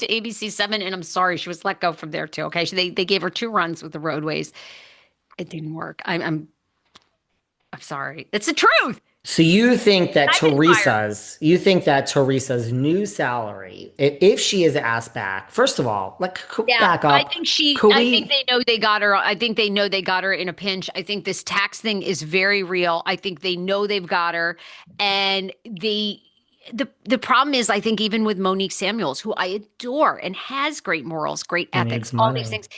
to ABC7, and I'm sorry, she was let go from there too. Okay, they gave her 2 runs with the roadways. It didn't work. I'm sorry. It's the truth. So I've been fired. You think that Teresa's new salary, if she is asked back, first of all, like Yeah, back I up, think she. could I think we? they know they got her. I think they know they got her in a pinch. I think this tax thing is very real. I think they know they've got her, and the problem is, I think even with Monique Samuels, who I adore and has great morals, great She ethics, needs all these money. things.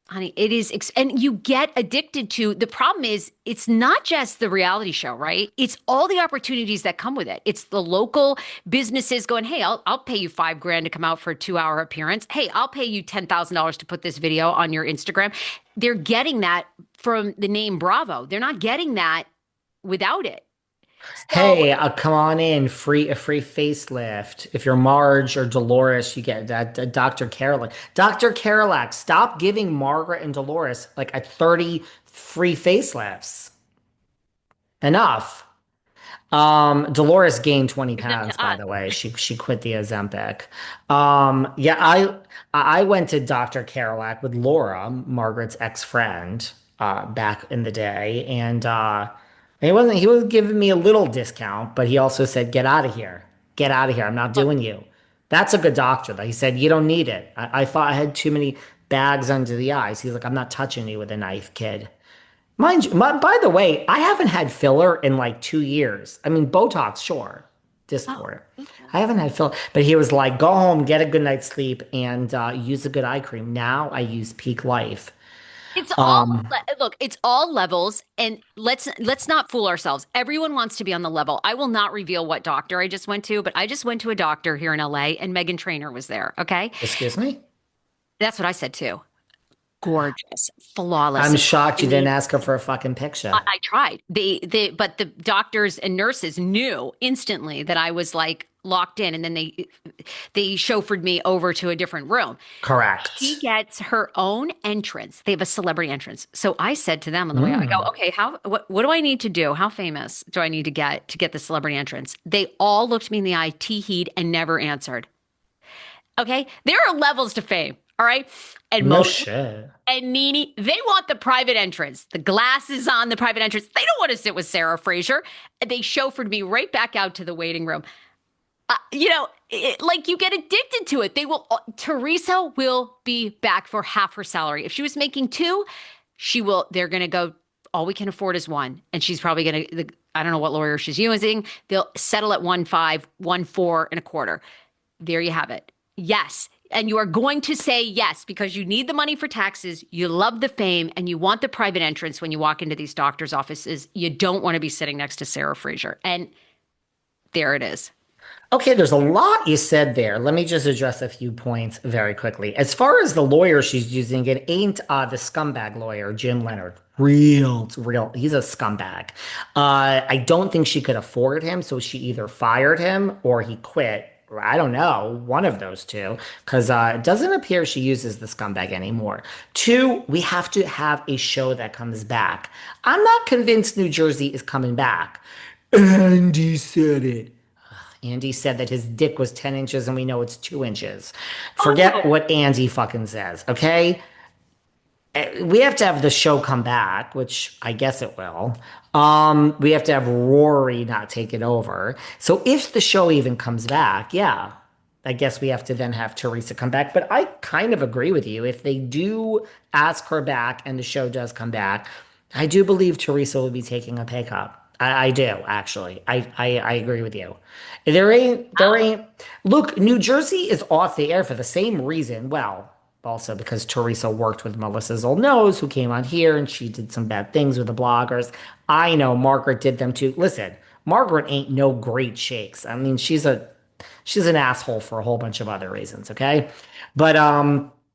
Honey, it is, and you get addicted to the problem is it's not just the reality show, right? It's all the opportunities that come with it. It's the local businesses going, hey, I'll pay you 5 grand to come out for a 2 hour appearance. Hey, I'll pay you $10,000 to put this video on your Instagram. They're getting that from the name Bravo. They're not getting that without it. So Hey, come on in, a free facelift. If you're Marge or Dolores, you get that Dr. Carolac. Dr. Carolac, stop giving Margaret and Dolores like a 30 free facelifts. Enough. Dolores gained 20 give them pounds, to by us. the way. She quit the Ozempic. Yeah, I went to Dr. Carolac with Laura, Margaret's ex-friend, back in the day, and he was giving me a little discount, but he also said, "Get out of here, get out of here. I'm not Look, doing you." That's a good doctor, though. He said, "You don't need it." I thought I had too many bags under the eyes. He's like, "I'm not touching you with a knife, kid." Mind you, by the way, I haven't had filler in like 2 years. I mean, Botox, sure, oh, Dysport. I haven't had filler, but he was like, go home, get a good night's sleep, and use a good eye cream. Now I use Peak Life. it's all Um, look, it's all levels, and let's not fool ourselves. Everyone wants to be on the level. I will not reveal what doctor I just went to, but I just went to a doctor here in LA and Megan Trainor was there, okay? excuse me? That's what I said too. Gorgeous, I'm flawless. shocked I you didn't mean, ask her for a fucking picture. I tried. But the doctors and nurses knew instantly that I was like locked in, and then they chauffeured me over to a different room. She Correct. gets her own entrance. They have a celebrity entrance. So I said to them on the way out, I go, Mm. okay, what do I need to do? How famous do I need to get the celebrity entrance? They all looked me in the eye, tee-heed, and never answered. Okay, there are levels to fame. All right, and No Monique shit. and Nene, they want the private entrance. The glasses on the private entrance. They don't want to sit with Sarah Fraser. And they chauffeured me right back out to the waiting room. Like you get addicted to it. Teresa will be back for half her salary. If she was making two, they're going to go, all we can afford is one. And she's probably going to, I don't know what lawyer she's using. They'll settle at 1.5, 1.425. There you have it. Yes. And you are going to say yes because you need the money for taxes. You love the fame and you want the private entrance when you walk into these doctors' offices. You don't want to be sitting next to Sarah Fraser. And there it is. Okay, there's a lot you said there. Let me just address a few points very quickly. As far as the lawyer she's using, it ain't the scumbag lawyer, Jim Leonard. Real. He's a scumbag. I don't think she could afford him, so she either fired him or he quit. I don't know, one of those two, because it doesn't appear she uses the scumbag anymore. Two, we have to have a show that comes back. I'm not convinced New Jersey is coming back. Andy said it. Andy said that his dick was 10 inches and we know it's 2 inches. Oh Forget no. what Andy fucking says, okay? We have to have the show come back, which I guess it will. We have to have Rory not take it over. So if the show even comes back, yeah, I guess we have to then have Teresa come back. But I kind of agree with you. If they do ask her back and the show does come back, I do believe Teresa will be taking a pay cut. I do actually. I agree with you. There Wow. ain't. Look, New Jersey is off the air for the same reason. Well, also because Teresa worked with Melissa's old nose, who came on here and she did some bad things with the bloggers. I know Margaret did them too. Listen, Margaret ain't no great shakes. I mean, she's an asshole for a whole bunch of other reasons. Okay, but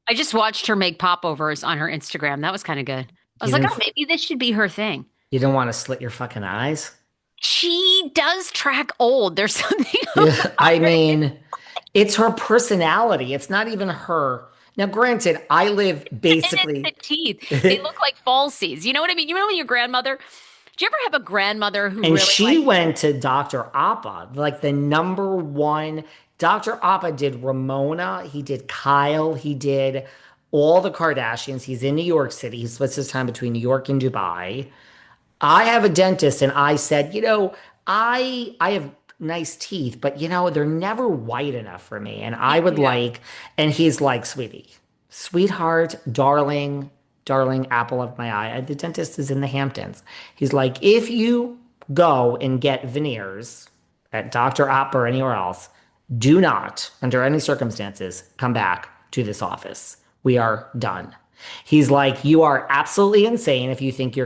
I just watched her make popovers on her Instagram. That was kind of good. I was you like, didn't oh, maybe this should be her thing. you didn't want to slit your fucking eyes. She does track old. There's something Yeah, about I her. mean, it's her personality. It's not even her. Now, granted, I live And it's the basically. teeth. They look like falsies. You know what I mean? You know when your grandmother, did you ever have a grandmother who And really she like, went to Dr. Appa, like the number one Dr. Appa did Ramona, he did Kyle, he did all the Kardashians. He's in New York City. He splits his time between New York and Dubai. I have a dentist and I said, I have nice teeth, but they're never white enough for me. And I would Yeah. like, and he's like, sweetie, sweetheart, darling, darling apple of my eye. The dentist is in the Hamptons. He's like, if you go and get veneers at Dr. Opp or anywhere else, do not, under any circumstances, come back to this office. We are done. He's like, you are absolutely insane if you think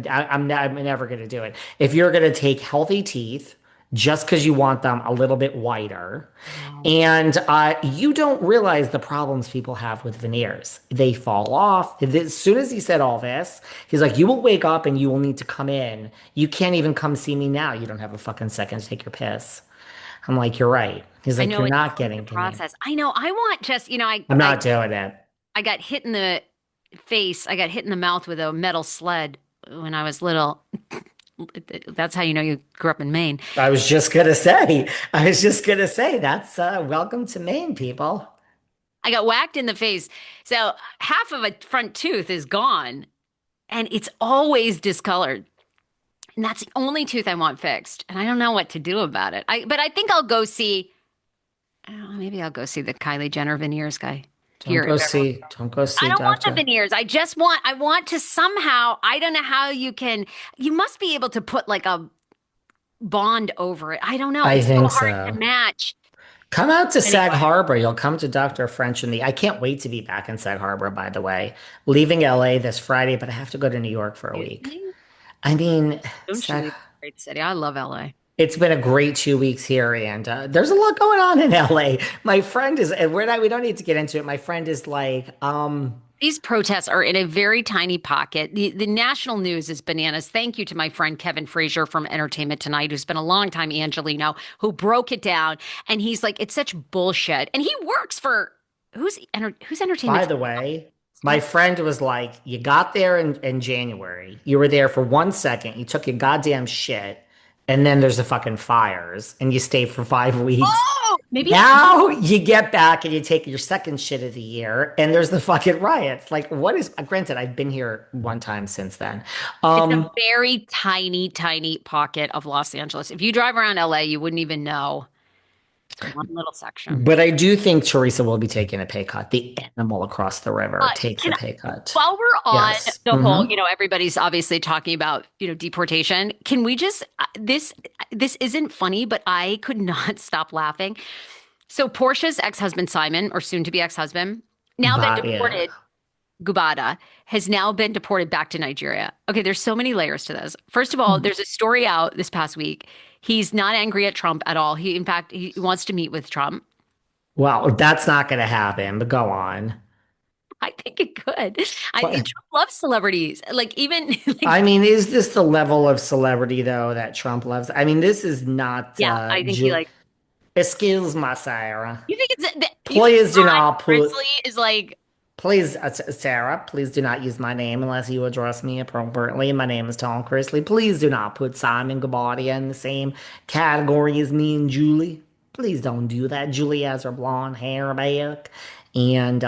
I'm never going to do it. If you're going to take healthy teeth just because you want them a little bit whiter, Wow. and you don't realize the problems people have with veneers. They fall off. As soon as he said all this, he's like, you will wake up and you will need to come in. You can't even come see me now. You don't have a fucking second to take your piss. I'm like, you're right. He's I like, know you're it's not quite the getting to me. process. I know. I want just, I'm not doing it. I got hit in the face. I got hit in the mouth with a metal sled when I was little. That's how you know you grew up in Maine. I was just gonna say, that's welcome to Maine, people. I got whacked in the face. So half of a front tooth is gone and it's always discolored. And that's the only tooth I want fixed. And I don't know what to do about it. But I think I'll go see, I don't know, maybe I'll go see the Kylie Jenner veneers guy here in Beverly. Don't go I see don't want the Doctor. veneers. I want to somehow, I don't know how you must be able to put like a bond over it. I don't know. I It's so think hard to so. match. Come out to Sag Anyway, Harbor. You'll come to Dr. French and the. I can't wait to be back in Sag Harbor, by the way. Leaving LA this Friday, but I have to go to New York for a excuse week. me? I mean, Don't you Sag, leave a great city. I love LA. it's been a great 2 weeks here, and there's a lot going on in LA. My friend is, and we don't need to get into it. My friend is like, These protests are in a very tiny pocket. The national news is bananas. Thank you to my friend Kevin Frazier from Entertainment Tonight, who's been a longtime Angelino, who broke it down. And he's like, it's such bullshit. And he works for who's by Entertainment the way, my Tonight? friend was like, you got there in January. You were there for 1 second. You took your goddamn shit. And then there's the fucking fires, and you stay for 5 weeks. Oh, maybe Now you get back and you take your second shit of the year, and there's the fucking riots. Like, what is, granted, I've been here one time since then. it's a Um, very tiny, tiny pocket of Los Angeles. If you drive around LA, you wouldn't even know. It's one little section. but I do think Teresa will be taking a pay cut. The animal across the river takes a Can pay cut. While we're on Yes. the whole, everybody's obviously talking about, deportation. Can we just this isn't funny, but I could not stop laughing. So Portia's ex-husband Simon, or soon to be ex-husband, now been But yeah. deported. Gubada has now been deported back to Nigeria. Okay, there's so many layers to this. First of all, there's a story out this past week. He's not angry at Trump at all. In fact, he wants to meet with Trump. Well, that's not going to happen, but go on. I think it could. What? Trump loves celebrities. Like even I like mean, is this the level of celebrity, though, that Trump loves? I mean, this is not, yeah, I think he like. excuse me, Sarah. You think Please do Ron not put. Grizzly is like Please, Sarah, please do not use my name unless you address me appropriately. My name is Tom Chrisley. Please do not put Simon Gabardia in the same category as me and Julie. Please don't do that. Julie has her blonde hair back. And